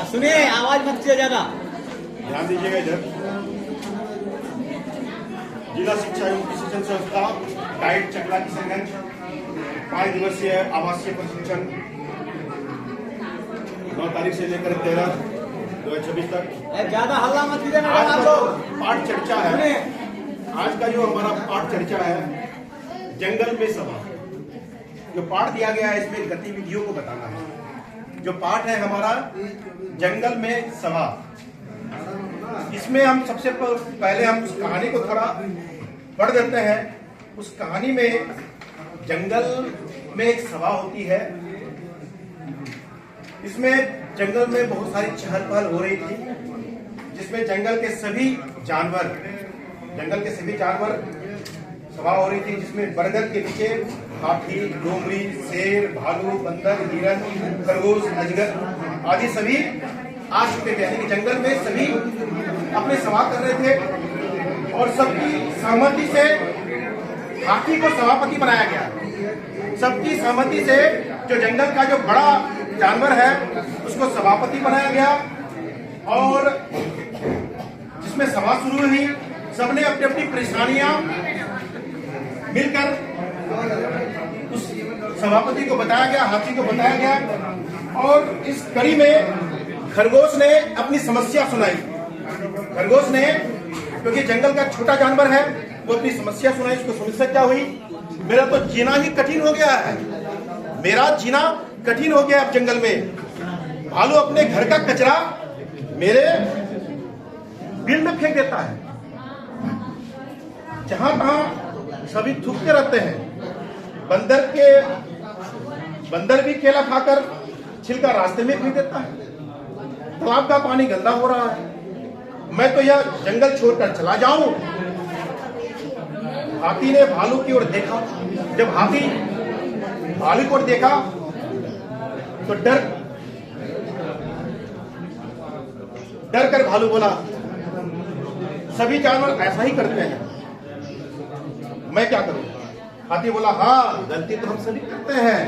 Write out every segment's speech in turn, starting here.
सुनिए, आवाज मत कीजिए ज्यादा। ध्यान दीजिएगा इधर। जिला शिक्षा एवं प्रशिक्षण संस्था गाइड चकला किशनगंज 5 दिवसीय आवासीय प्रशिक्षण 9 तारीख से लेकर 13/2026 तक। ज्यादा हल्ला मत कीजिए ना आज आप का लोग। पाठ चर्चा है। आज का जो हमारा पाठ चर्चा है, जंगल में सभा। जो पाठ दिया गया है इसमें गतिविधियों को बताना है। जो पाठ है हमारा जंगल में सभा, इसमें हम सबसे पहले हम उस कहानी को थोड़ा पढ़ देते हैं। उस कहानी में जंगल में एक सभा होती है। इसमें जंगल में बहुत सारी चहल पहल हो रही थी, जिसमें जंगल के सभी जानवर सभा हो रही थी, जिसमें बरगद के नीचे हाथी, लोमड़ी, शेर, भालू, बंदर, हिरन, खरगोश, अजगर आदि सभी आ चुके थे। यानी कि जंगल में सभी अपने सभा कर रहे थे और सबकी सहमति से हाथी को सभापति बनाया गया। सबकी सहमति से जो जंगल का जो बड़ा जानवर है उसको सभापति बनाया गया। और जिसमें सभा शुरू हुई, सबने अपनी अपनी परेशानियां मिलकर उस सभापति को बताया गया, हाथी को बताया गया। और इस कड़ी में खरगोश ने अपनी समस्या सुनाई। खरगोश ने, क्योंकि जंगल का छोटा जानवर है, वो अपनी समस्या सुनाई। उसको समस्या क्या हुई? मेरा तो जीना ही कठिन हो गया है, मेरा जीना कठिन हो गया अब जंगल में। भालू अपने घर का कचरा मेरे बिल में फेंक देता है, जहां तहां सभी थूकते रहते हैं। बंदर भी केला खाकर छिलका रास्ते में फेंक देता है। तालाब का पानी गंदा हो रहा है, मैं तो यह जंगल छोड़कर चला जाऊं। हाथी ने भालू की ओर देखा। जब हाथी भालू की ओर देखा तो डर कर भालू बोला, सभी जानवर ऐसा ही करते हैं, मैं क्या करूं? हाथी बोला, हाँ, गलती तो हम सभी करते हैं,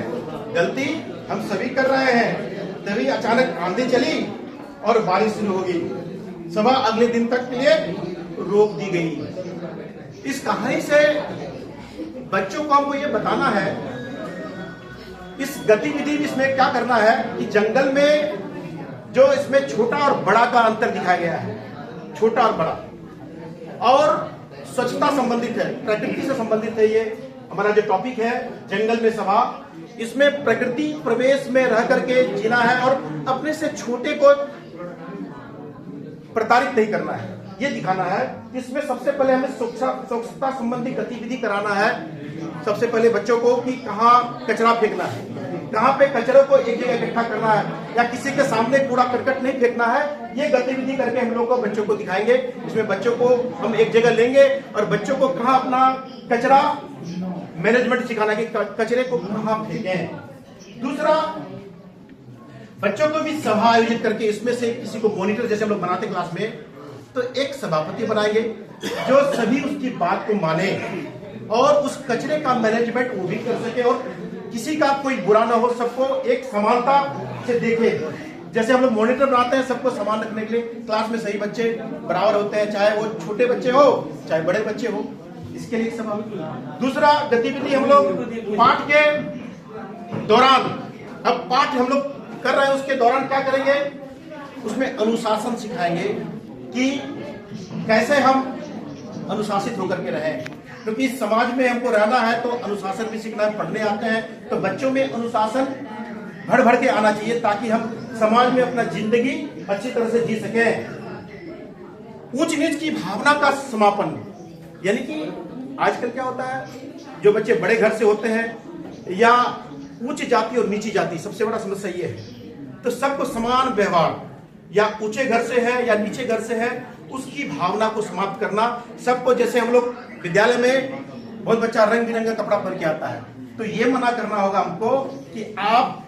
गलती हम सभी कर रहे हैं। तभी अचानक आंधी चली और बारिश शुरू हो गई। सभा अगले दिन तक के लिए रोक दी गई। इस कहानी से बच्चों को हमको ये बताना है, इस गतिविधि में इसमें क्या करना है कि जंगल में जो इसमें छोटा और बड़ा का अंतर दिखाया गया है, छोटा और बड़ा, और स्वच्छता संबंधित है, प्रकृति से संबंधित है। ये हमारा जो टॉपिक है जंगल में सभा, इसमें प्रकृति प्रवेश में रह करके जीना है और अपने से छोटे को प्रताड़ित नहीं करना है, ये दिखाना है। इसमें सबसे पहले हमें स्वच्छता संबंधी गतिविधि कराना है। सबसे पहले बच्चों को कि कहाँ कचरा फेंकना है, कहाँ पे कचरे को एक जगह इकट्ठा करना है, या किसी के सामने कूड़ा करकट नहीं फेंकना है। ये गतिविधि करके हम लोग को बच्चों को दिखाएंगे। इसमें बच्चों को हम एक जगह लेंगे और बच्चों को कहाँ अपना कचरा मैनेजमेंट सिखाना कि कचरे को कहाँ फेंकें। दूसरा, बच्चों को भी सभा आयोजित करके इसमें से किसी को मॉनिटर जैसे हम लोग बनाते क्लास में, तो एक सभापति बनाएंगे जो सभी उसकी बात को माने और उस कचरे का मैनेजमेंट वो भी कर सके और किसी का कोई बुरा ना हो, सबको एक समानता से देखे। जैसे हम लोग मॉनिटर बनाते हैं सबको समान रखने के लिए, क्लास में सही बच्चे बराबर होते हैं, चाहे वो छोटे बच्चे हो चाहे बड़े बच्चे हो, इसके लिए सभा। दूसरा गतिविधि हम लोग पाठ के दौरान, अब पाठ हम लोग कर रहे हैं उसके दौरान क्या करेंगे, उसमें अनुशासन सिखाएंगे कि कैसे हम अनुशासित होकर के रहें, क्योंकि इस समाज में हमको रहना है तो अनुशासन भी सीखना है। पढ़ने आते हैं तो बच्चों में अनुशासन भर भर के आना चाहिए ताकि हम समाज में अपना जिंदगी अच्छी तरह से जी सकें। ऊंच नीच की भावना का समापन, यानी कि आजकल क्या होता है, जो बच्चे बड़े घर से होते हैं या उच्च जाति और नीची जाति, सबसे बड़ा समस्या ये है। तो सबको समान व्यवहार, या ऊंचे घर से है या नीचे घर से है, उसकी भावना को समाप्त करना। सबको, जैसे हम लोग विद्यालय में बहुत बच्चा रंग बिरंगा कपड़ा पहन के आता है, तो ये मना करना होगा हमको कि आप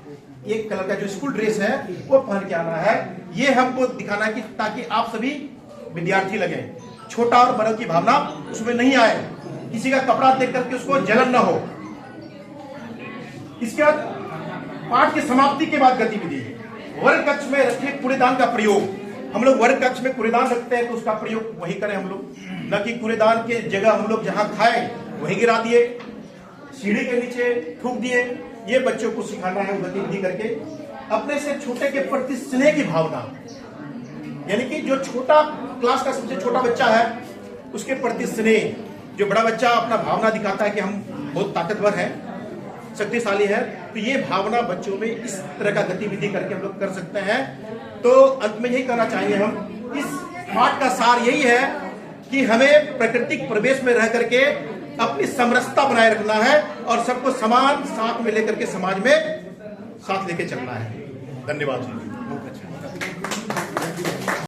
एक कलर का जो स्कूल ड्रेस है वो पहन के आना है। ये हमको दिखाना है कि ताकि आप सभी विद्यार्थी लगे, छोटा और बड़ा की भावना उसमें नहीं आए, किसी का कपड़ा देख करके उसको जलन न हो। इसके बाद पाठ की समाप्ति के बाद गतिविधि वर्ग कक्ष में रखे कूड़ेदान का प्रयोग, हम लोग वर्ग कक्ष में कूड़ेदान रखते हैं तो उसका प्रयोग वही करें हम लोग, न कि कूड़ेदान के जगह हम लोग जहां खाए वही गिरा दिए, सीढ़ी के नीचे थूक दिए। ये बच्चों को सिखाना है गतिविधि करके। अपने से छोटे के प्रति स्नेह की भावना, यानी कि जो छोटा क्लास का सबसे छोटा बच्चा है उसके प्रति स्नेह, जो बड़ा बच्चा अपना भावना दिखाता है कि हम बहुत ताकतवर हैं, शक्तिशाली है, तो ये भावना बच्चों में इस तरह का गतिविधि करके हम लोग कर सकते हैं। तो अंत में यही कहना चाहेंगे हम, इस पाठ का सार यही है कि हमें प्राकृतिक परिवेश में रह करके अपनी समरसता बनाए रखना है और सबको समान साथ में लेकर के समाज में साथ लेके चलना है। धन्यवाद जी।